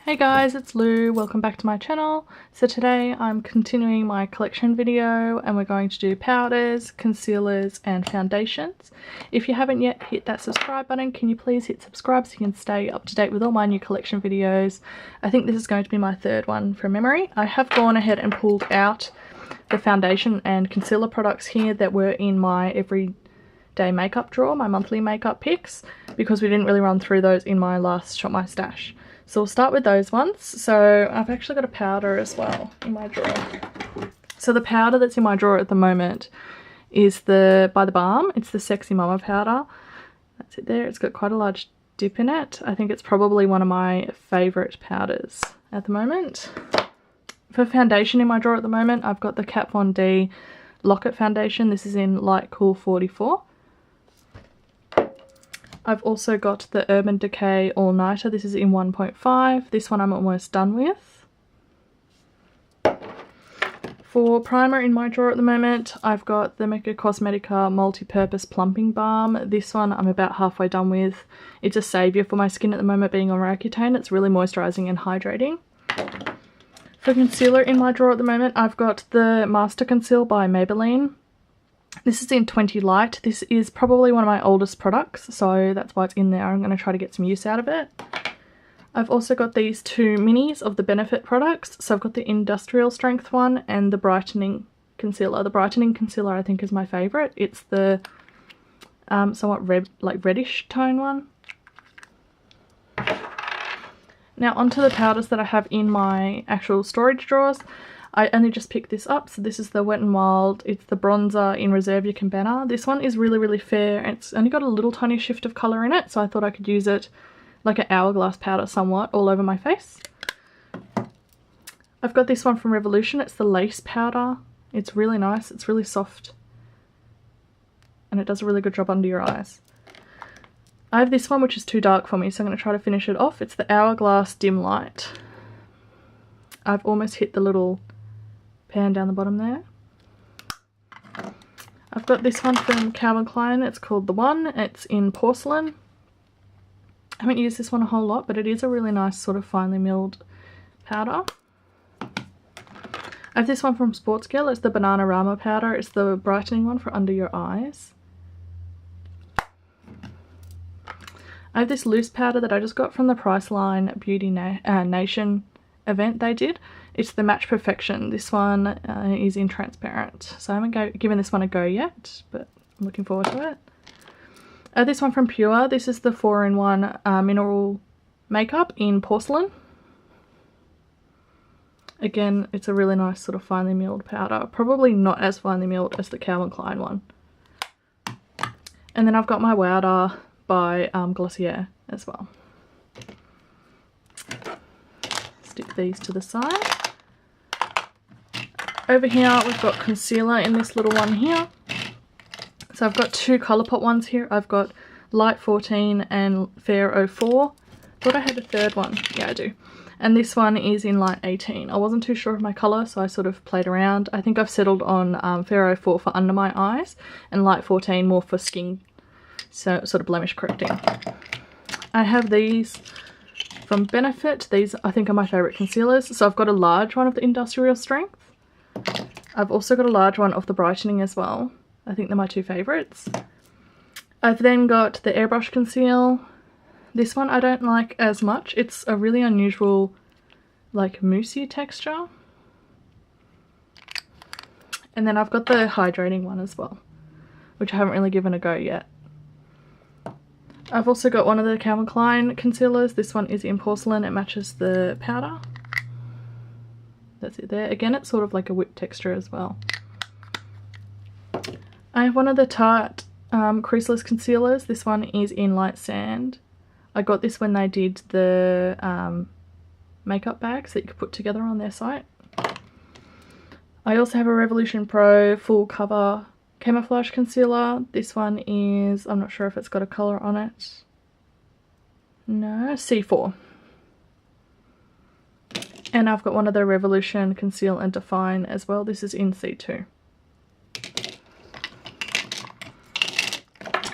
Hey guys, it's Lou. Welcome back to my channel. So today I'm continuing my collection video and we're going to do powders, concealers and foundations. If you haven't yet hit that subscribe button, can you please hit subscribe so you can stay up to date with all my new collection videos. I think this is going to be my third one from memory. I have gone ahead and pulled out the foundation and concealer products here that were in my everyday makeup drawer, my monthly makeup picks, because we didn't really run through those in my last Shop My Stash. So we'll start with those ones. So I've actually got a powder as well in my drawer. So the powder that's in my drawer at the moment is by the Balm. It's the Sexy Mama powder. That's it there. It's got quite a large dip in it. I think it's probably one of my favourite powders at the moment. For foundation in my drawer at the moment, I've got the Kat Von D Lock-It foundation. This is in Light Cool 44. I've also got the Urban Decay All Nighter. This is in 1.5. This one I'm almost done with. For primer in my drawer at the moment, I've got the Mecca Cosmetica Multi-Purpose Plumping Balm. This one I'm about halfway done with. It's a saviour for my skin at the moment, being on Roaccutane. It's really moisturising and hydrating. For concealer in my drawer at the moment, I've got the Master Conceal by Maybelline. This is in 20 Light. This is probably one of my oldest products, so that's why it's in there. I'm going to try to get some use out of it. I've also got these two minis of the Benefit products. So I've got the Industrial Strength one and the Brightening Concealer. The Brightening Concealer I think is my favourite. It's the somewhat red, like reddish tone one. Now onto the powders that I have in my actual storage drawers. I only just picked this up, so this is the Wet n Wild. It's the bronzer in Reserve Your Cabana. This one is really, really fair, and it's only got a little tiny shift of colour in it, so I thought I could use it like an hourglass powder somewhat all over my face. I've got this one from Revolution. It's the Lace powder. It's really nice. It's really soft, and it does a really good job under your eyes. I have this one which is too dark for me, so I'm going to try to finish it off. It's the Hourglass Dim Light. I've almost hit the little pan down the bottom there. I've got this one from Calvin Klein. It's called The One. It's in Porcelain. I haven't used this one a whole lot, but it is a really nice sort of finely milled powder. I have this one from Sports Girl. It's the Bananarama powder. It's the brightening one for under your eyes. I have this loose powder that I just got from the Priceline Beauty Nation event they did. It's the Match Perfection. This one is in transparent, so I haven't given this one a go yet, but I'm looking forward to it. This one from Pure. This is the 4-in-1 mineral makeup in Porcelain. Again, it's a really nice sort of finely milled powder, probably not as finely milled as the Calvin Klein one. And then I've got my Wowder by Glossier as well. Stick these to the side. Over here we've got concealer in this little one here. So I've got two Colourpop ones here. I've got Light 14 and Fair 04. Thought I had a third one. Yeah, I do. And this one is in Light 18. I wasn't too sure of my colour, so I sort of played around. I think I've settled on Fair 04 for under my eyes and Light 14 more for skin, so sort of blemish correcting. I have these from Benefit. These I think are my favourite concealers. So I've got a large one of the Industrial Strength. I've also got a large one of the Brightening as well. I think they're my two favourites. I've then got the Airbrush Conceal. This one I don't like as much. It's a really unusual, like, moussey texture. And then I've got the hydrating one as well, which I haven't really given a go yet. I've also got one of the Calvin Klein concealers. This one is in Porcelain. It matches the powder. That's it there. Again, it's sort of like a whipped texture as well. I have one of the Tarte creaseless concealers. This one is in Light Sand. I got this when they did the makeup bags that you could put together on their site. I also have a Revolution Pro full cover camouflage concealer. This one is, I'm not sure if it's got a colour on it. No, C4. And I've got one of the Revolution Conceal and Define as well. This is in C2.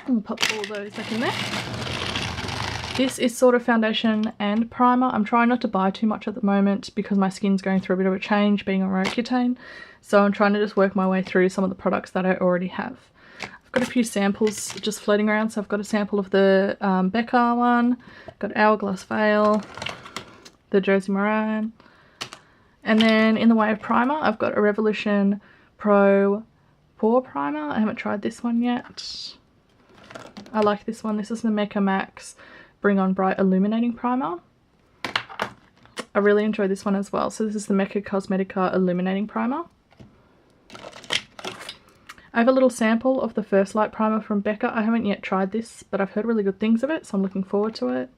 I'll pop all those back in there. This is sort of foundation and primer. I'm trying not to buy too much at the moment because my skin's going through a bit of a change being on Roaccutane. So I'm trying to just work my way through some of the products that I already have. I've got a few samples just floating around. So I've got a sample of the Becca one, got Hourglass Veil, the Jersey Moran. And then in the way of primer, I've got a Revolution Pro Pore Primer. I haven't tried this one yet. I like this one. This is the Mecca Max Bring On Bright Illuminating Primer. I really enjoy this one as well. So this is the Mecca Cosmetica Illuminating Primer. I have a little sample of the First Light Primer from Becca. I haven't yet tried this, but I've heard really good things of it, so I'm looking forward to it.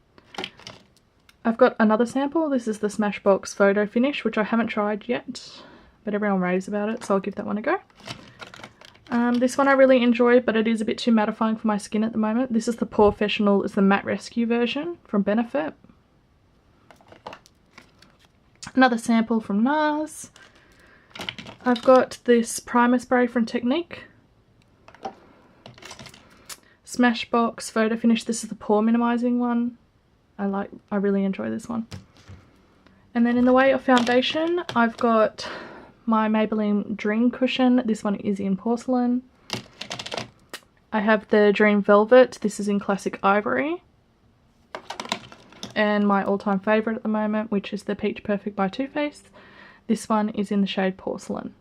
I've got another sample. This is the Smashbox Photo Finish, which I haven't tried yet, but everyone raves about it, so I'll give that one a go. This one I really enjoy, but it is a bit too mattifying for my skin at the moment. This is the Porefessional, it's the Matte Rescue version from Benefit. Another sample from NARS. I've got this primer spray from Technique. Smashbox Photo Finish, this is the pore minimizing one. I really enjoy this one. And then in the way of foundation, I've got my Maybelline Dream Cushion. This one is in porcelain. I have the Dream Velvet. This is in classic ivory. And my all-time favourite at the moment, which is the Peach Perfect by Too Faced. This one is in the shade Porcelain.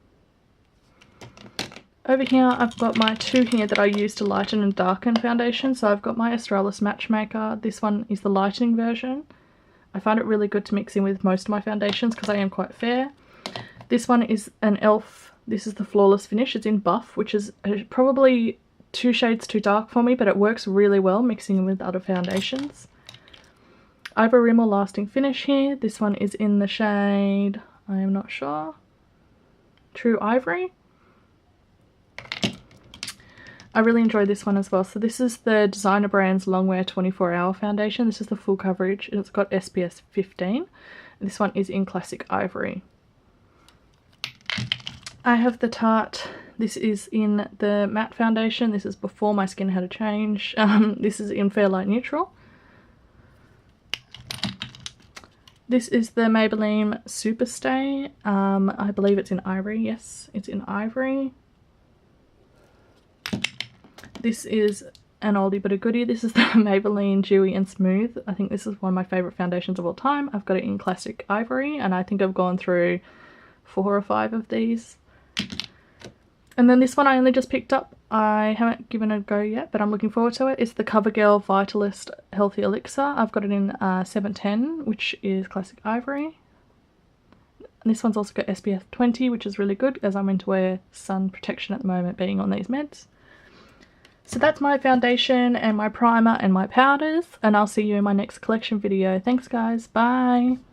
Over here I've got my two here that I use to lighten and darken foundation. So I've got my Australis Matchmaker. This one is the lightening version. I find it really good to mix in with most of my foundations because I am quite fair. This one is an e.l.f. This is the Flawless Finish. It's in Buff, which is probably 2 shades too dark for me, but it works really well mixing in with other foundations. I have a Rimmel Lasting Finish here. This one is in the shade, I am not sure, True Ivory. I really enjoy this one as well. So this is the Designer Brands Longwear 24 Hour Foundation. This is the full coverage and it's got SPF 15. This one is in Classic Ivory. I have the Tarte, this is in the matte foundation. This is before my skin had a change. This is in Fair Light Neutral. This is the Maybelline Superstay. I believe it's in ivory. Yes, it's in ivory. This is an oldie but a goodie. This is the Maybelline Dewy and Smooth. I think this is one of my favourite foundations of all time. I've got it in classic ivory and I think I've gone through 4 or 5 of these. And then this one I only just picked up. I haven't given it a go yet, but I'm looking forward to it. It's the CoverGirl Vitalist Healthy Elixir. I've got it in 710, which is classic ivory. And this one's also got SPF 20, which is really good as I'm into wear sun protection at the moment being on these meds. So that's my foundation and my primer and my powders, and I'll see you in my next collection video. Thanks guys, bye!